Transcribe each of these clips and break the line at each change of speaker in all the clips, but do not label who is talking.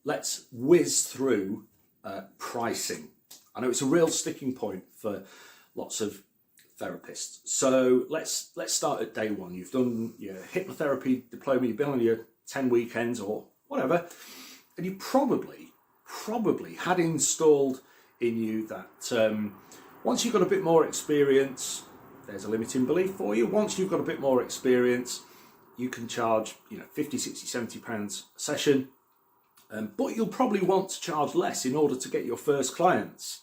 let's whiz through pricing. I know it's a real sticking point for lots of therapists. So let's start at day one. You've done your hypnotherapy diploma, you've been on your 10 weekends or whatever, and you probably had installed in you that once you've got a bit more experience, there's a limiting belief for you. Once you've got a bit more experience, you can charge 50, 60, 70 pounds a session, but you'll probably want to charge less in order to get your first clients.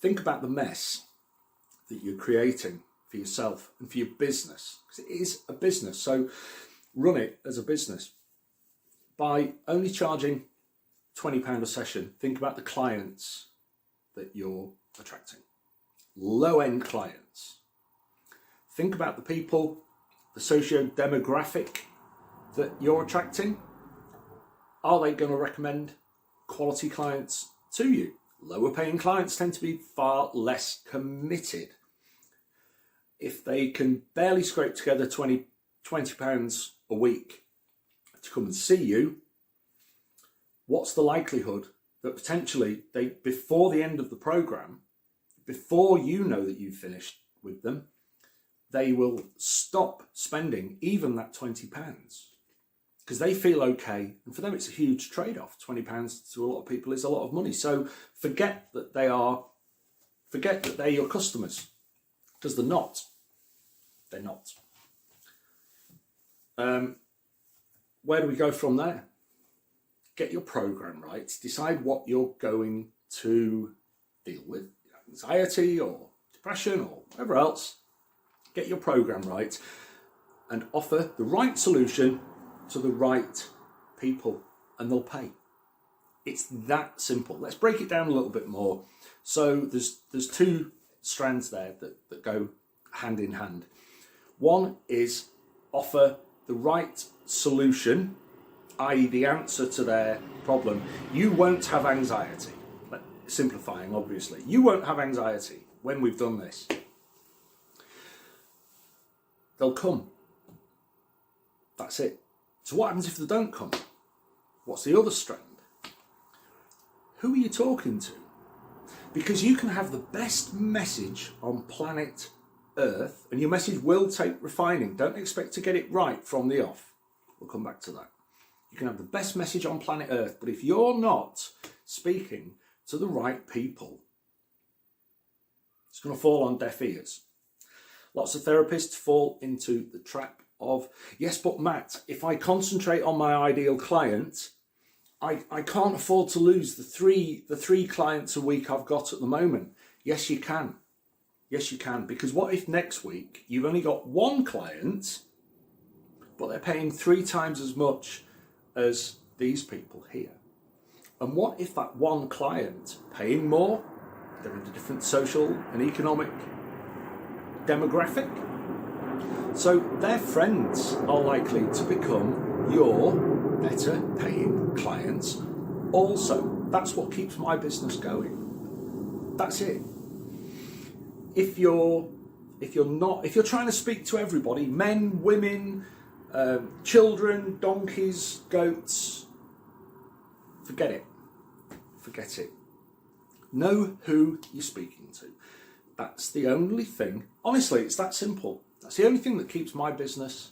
Think about the mess that you're creating for yourself and for your business, because it is a business. So run it as a business. By only charging £20 a session, think about the clients that you're attracting. Low-end clients. Think about the people, the socio-demographic that you're attracting. Are they going to recommend quality clients to you? Lower paying clients tend to be far less committed. If they can barely scrape together £20 a week to come and see you, what's the likelihood that potentially they, before the end of the program, before you know that you've finished with them, they will stop spending even that £20 because they feel okay, and for them it's a huge trade-off. £20 to a lot of people is a lot of money. So forget that they're your customers, because they're not. They're not. Where do we go from there? Get your program right. Decide what you're going to deal with, anxiety or depression or whatever else. Get your program right and offer the right solution to the right people, and they'll pay. It's that simple. Let's break it down a little bit more. So there's two strands there that go hand in hand. One is offer the right solution, i.e. the answer to their problem. You won't have anxiety. Simplifying, obviously. You won't have anxiety when we've done this. They'll come. That's it. So what happens if they don't come? What's the other strand? Who are you talking to? Because you can have the best message on planet Earth, and your message will take refining. Don't expect to get it right from the off. We'll come back to that. You can have the best message on planet Earth, but if you're not speaking to the right people, it's going to fall on deaf ears. Lots of therapists fall into the trap of, yes, but Matt, if I concentrate on my ideal client, I can't afford to lose the three clients a week I've got at the moment. Yes, you can. Yes, you can. Because what if next week you've only got one client, but they're paying 3 times as much as these people here? And what if that one client paying more, they're in a different social and economic demographic, so their friends are likely to become your better paying clients also. That's what keeps my business going. That's it. If you're trying to speak to everybody, men, women, children, donkeys, goats, forget it. Forget it. Know who you're speaking to. That's the only thing. Honestly, it's that simple. That's the only thing that keeps my business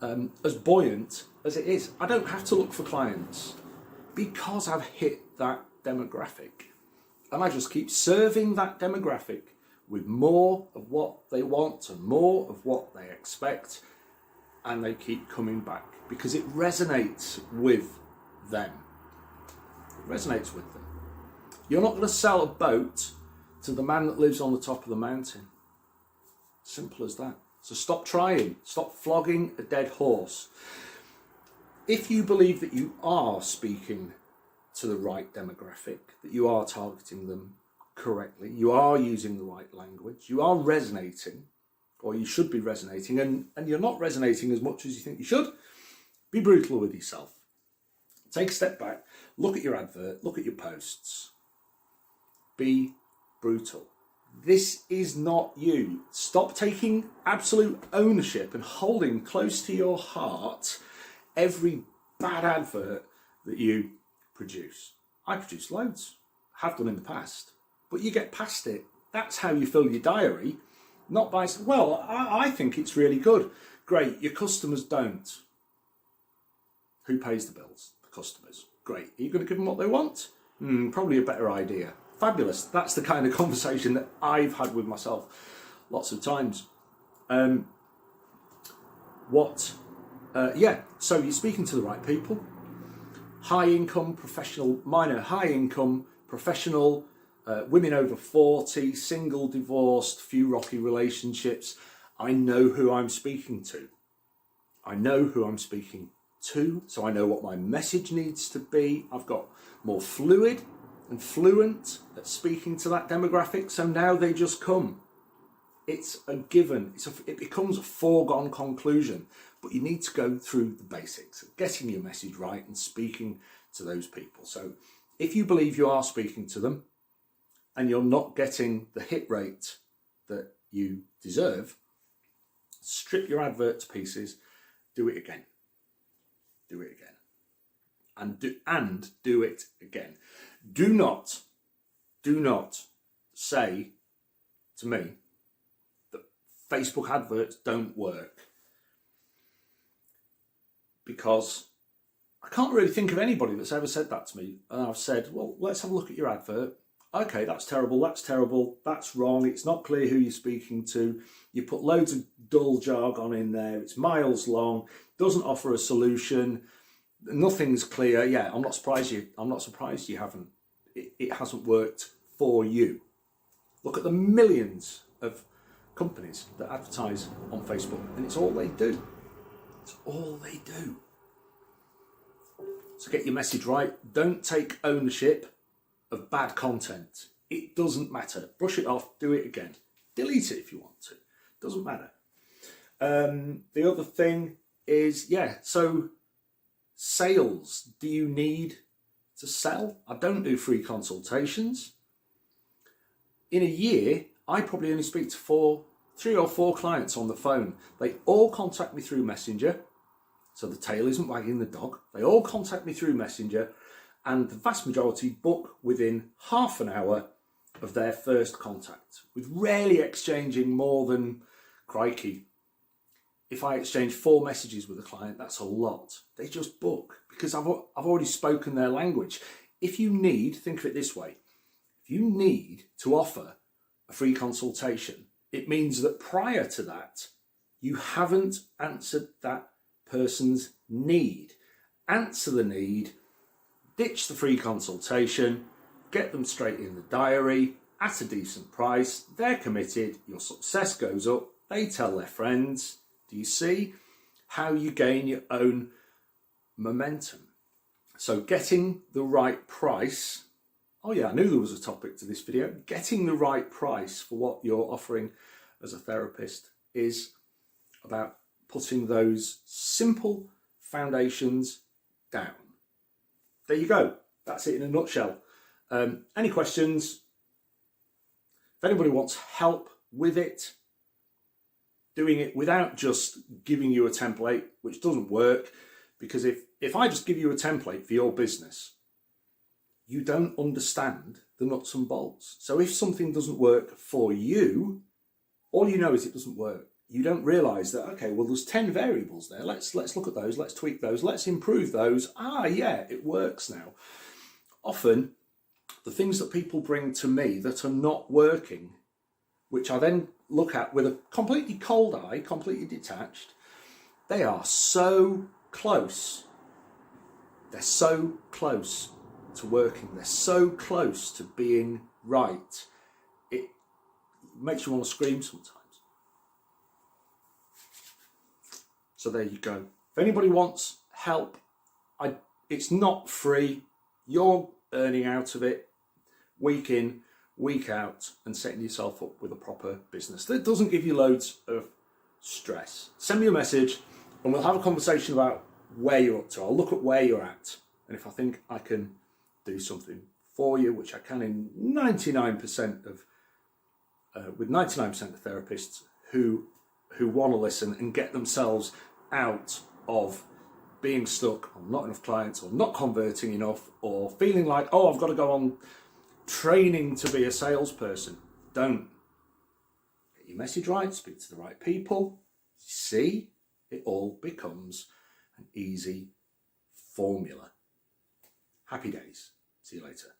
as buoyant as it is. I don't have to look for clients because I've hit that demographic. And I just keep serving that demographic with more of what they want and more of what they expect. And they keep coming back because it resonates with them. It resonates with them. You're not going to sell a boat to the man that lives on the top of the mountain. Simple as that. So stop trying. Stop flogging a dead horse. If you believe that you are speaking to the right demographic, that you are targeting them correctly, you are using the right language, you are resonating, or you should be resonating, and you're not resonating as much as you think you should, be brutal with yourself. Take a step back, look at your advert, look at your posts. Be brutal. This is not you. Stop taking absolute ownership and holding close to your heart every bad advert that you produce. I produce loads, have done in the past, but you get past it. That's how you fill your diary, not by, well, I think it's really good. Great, your customers don't. Who pays the bills? The customers. Great, are you going to give them what they want? Probably a better idea. Fabulous. That's the kind of conversation that I've had with myself lots of times. So you're speaking to the right people. High income professional, minor, high income professional, women over 40, single, divorced, few rocky relationships. I know who I'm speaking to. So I know what my message needs to be. I've got more fluid and fluent at speaking to that demographic. So now they just come. It's a given. It becomes a foregone conclusion. But you need to go through the basics, getting your message right and speaking to those people. So if you believe you are speaking to them and you're not getting the hit rate that you deserve, strip your advert to pieces, do it again. Do it again. And do it again. Do not say to me that Facebook adverts don't work, because I can't really think of anybody that's ever said that to me. And I've said, well, let's have a look at your advert. Okay, that's terrible, that's wrong, it's not clear who you're speaking to, you put loads of dull jargon in there, it's miles long, doesn't offer a solution, nothing's clear. Yeah, I'm not surprised you haven't. It hasn't worked for you. Look at the millions of companies that advertise on Facebook, and it's all they do. It's all they do. So get your message right. Don't take ownership of bad content. It doesn't matter. Brush it off, do it again. Delete it if you want to. Doesn't matter. The other thing is, so sales. Do you need to sell? I don't do free consultations. In a year, I probably only speak to 3 or 4 clients on the phone. They all contact me through Messenger. So the tail isn't wagging the dog. They all contact me through Messenger, and the vast majority book within half an hour of their first contact, with rarely exchanging more than, crikey, if I exchange 4 messages with a client, that's a lot. They just book because I've already spoken their language. If you need, think of it this way, if you need to offer a free consultation, it means that prior to that, you haven't answered that person's need. Answer the need, ditch the free consultation, get them straight in the diary at a decent price. They're committed, your success goes up, they tell their friends. Do you see how you gain your own momentum? So getting the right price. Oh yeah, I knew there was a topic to this video. Getting the right price for what you're offering as a therapist is about putting those simple foundations down. There you go. That's it in a nutshell. Any questions? If anybody wants help with it, doing it without just giving you a template, which doesn't work, because if I just give you a template for your business, you don't understand the nuts and bolts. So if something doesn't work for you, all you know is it doesn't work. You don't realise that, okay, well, there's 10 variables there. Let's look at those, let's tweak those, let's improve those. Yeah, it works now. Often, the things that people bring to me that are not working, which I then look at with a completely cold eye, completely detached, they are so close. They're so close to working. They're so close to being right. It makes you want to scream sometimes. So there you go. If anybody wants help, it's not free. You're earning out of it week in, week out, and setting yourself up with a proper business that doesn't give you loads of stress. Send me a message and we'll have a conversation about where you're up to. I'll look at where you're at, and if I think I can do something for you, which I can in 99% of with 99% of therapists who want to listen and get themselves out of being stuck, or not enough clients, or not converting enough, or feeling like, oh, I've got to go on training to be a salesperson. Don't. Get your message right, speak to the right people. See, it all becomes an easy formula. Happy days. See you later.